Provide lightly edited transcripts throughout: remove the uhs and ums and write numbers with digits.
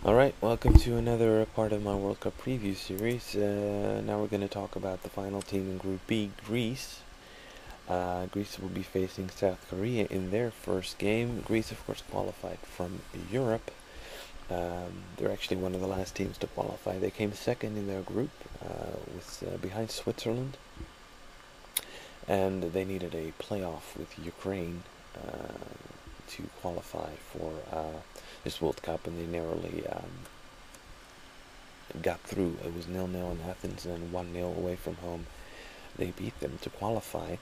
Alright, welcome to another part of my World Cup preview series. Now we're going to talk about the final team in Group B, Greece. Greece will be facing South Korea in their first game. Greece, of course, qualified from Europe. They're actually one of the last teams to qualify. They came second in their group, behind Switzerland, and they needed a playoff with Ukraine to qualify for this World Cup, and they narrowly got through. It was 0-0 in Athens and 1-0 away from home. They beat them to qualify.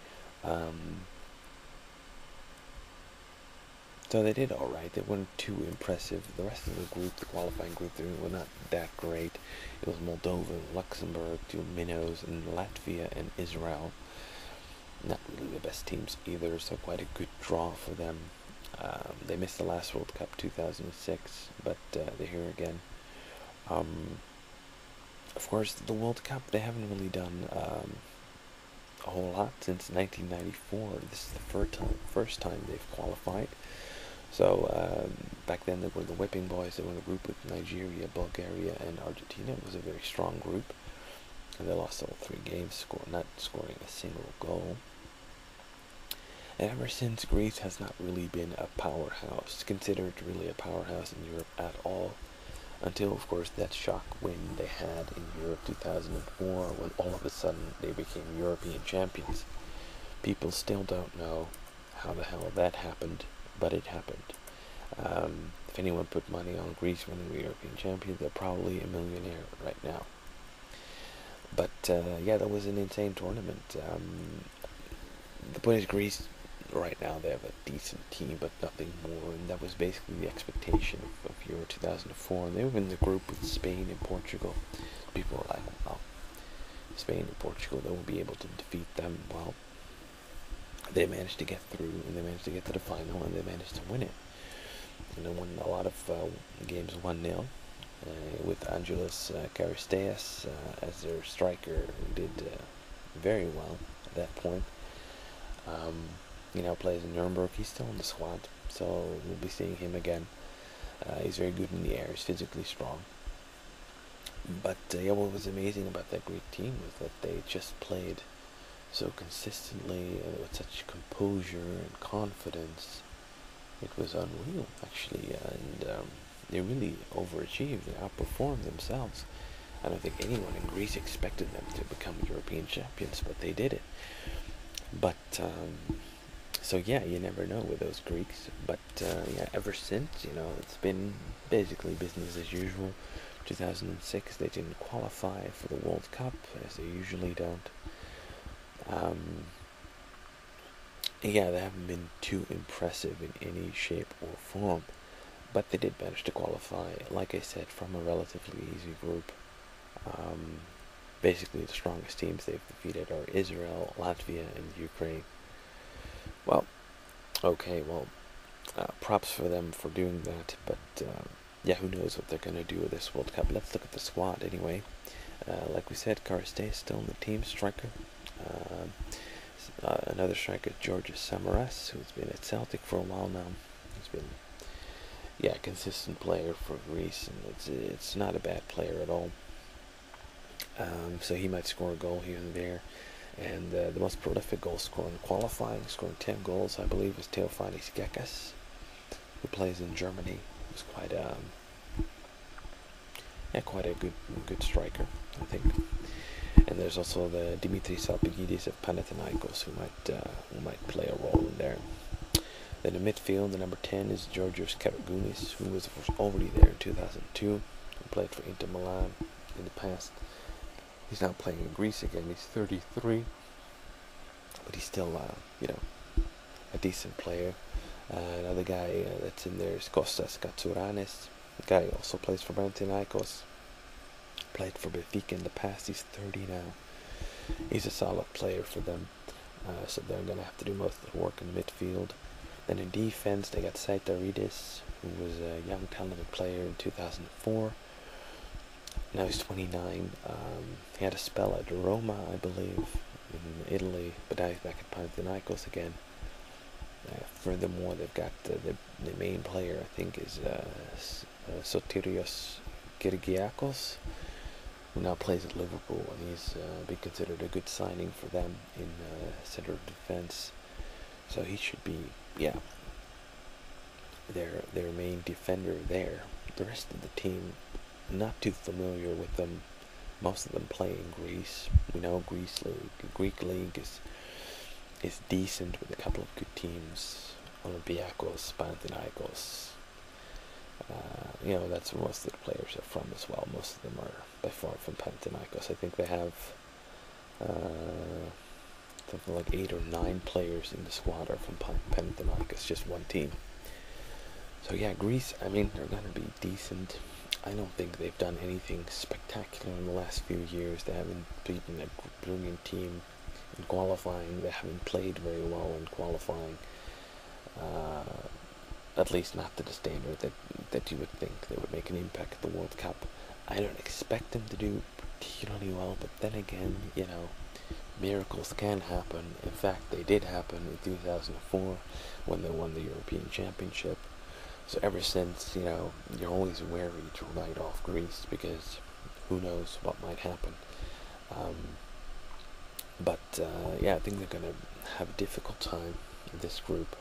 So they did alright. They weren't too impressive. The rest of the group, the qualifying group, they were not that great. It was Moldova, Luxembourg, two minnows, and Latvia and Israel. Not really the best teams either, so quite a good draw for them. They missed the last World Cup 2006, but they're here again. Of course, the World Cup, they haven't really done a whole lot since 1994. This is the first time they've qualified. So back then they were the Whipping Boys. They were in a group with Nigeria, Bulgaria, and Argentina. It was a very strong group, and they lost all three games, not scoring a single goal. And ever since, Greece has not really been a powerhouse, considered really a powerhouse in Europe at all, until, of course, that shock win they had in Europe 2004, when all of a sudden they became European champions. People still don't know how the hell that happened, but it happened. If anyone put money on Greece winning the European champions, they're probably a millionaire right now. But yeah, that was an insane tournament. The point is, Greece right now they have a decent team, but nothing more, and that was basically the expectation of Euro 2004. And they were in the group with Spain and Portugal. People were like, "Well, Spain and Portugal, they won't be able to defeat them." Well, they managed to get through, and they managed to get to the final, and they managed to win it. And they won a lot of games 1-0. With Angelos Charisteas as their striker, who did very well at that point. He now plays in Nuremberg. He's still in the squad, so we'll be seeing him again. He's very good in the air. He's physically strong. But yeah, what was amazing about that Greek team was that they just played so consistently with such composure and confidence. It was unreal, actually, and they really overachieved. They outperformed themselves. I don't think anyone in Greece expected them to become European champions, but they did it. But so yeah, you never know with those Greeks. But yeah, ever since, it's been basically business as usual. 2006, they didn't qualify for the World Cup, as they usually don't. Yeah, they haven't been too impressive in any shape or form, but they did manage to qualify, like I said, from a relatively easy group. Basically, the strongest teams they've defeated are Israel, Latvia, and Ukraine. Well, okay, well, props for them for doing that, but yeah, who knows what they're going to do with this World Cup. Let's look at the squad anyway. Like we said, Karastay is still in the team, striker. Another striker, Georgios Samaras, who's been at Celtic for a while now. He's been, yeah, a consistent player for Greece, and it's not a bad player at all. So he might score a goal here and there. And the most prolific goal scorer in qualifying, scoring 10 goals, I believe, was Theofanis Gekas, who plays in Germany. He was quite a good striker, I think. And there's also the Dimitris Salpigidis of Panathinaikos, who might play a role in there. Then in midfield, the number 10 is Georgios Karagounis, who was already there in 2002, who played for Inter Milan in the past. He's now playing in Greece again. He's 33, but he's still, a decent player. Another guy that's in there is Kostas Katsouranis. The guy also plays for Panathinaikos. Played for Benfica in the past. He's 30 now. He's a solid player for them. So they're going to have to do most of the work in midfield. Then in defense, they got Saitaridis, who was a young, talented player in 2004. Now he's 29. He had a spell at Roma, I believe, in Italy, but now he's back at Panathinaikos again. Furthermore, they've got the main player, I think, is Sotirios Kyrgiakos, who now plays at Liverpool, and he's been considered a good signing for them in center of defense. So he should be, yeah, their main defender there. The rest of the team, not too familiar with them. Most of them play in Greece. We know Greek league is decent with a couple of good teams. Olympiacos, Panathinaikos. That's where most of the players are from as well. Most of them are by far from Panathinaikos. I think they have something like 8 or 9 players in the squad are from Panathinaikos, just one team. So yeah, Greece, I mean, they're going to be decent. I don't think they've done anything spectacular in the last few years. They haven't beaten a brilliant team in qualifying. They haven't played very well in qualifying. At least not to the standard that you would think they would make an impact at the World Cup. I don't expect them to do particularly well, but then again, miracles can happen. In fact, they did happen in 2004 when they won the European Championship. So ever since, you're always wary to write off Greece because who knows what might happen. I think they're going to have a difficult time in this group.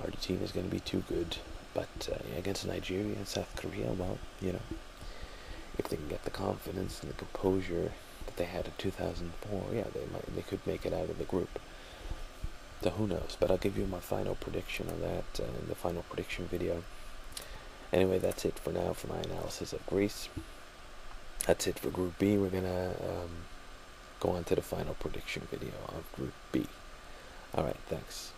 Argentina is going to be too good, but against Nigeria and South Korea, well, if they can get the confidence and the composure that they had in 2004, they could make it out of the group. So who knows? But I'll give you my final prediction on that in the final prediction video. Anyway, that's it for now for my analysis of Greece. That's it for Group B. We're gonna go on to the final prediction video of Group B. Alright, thanks.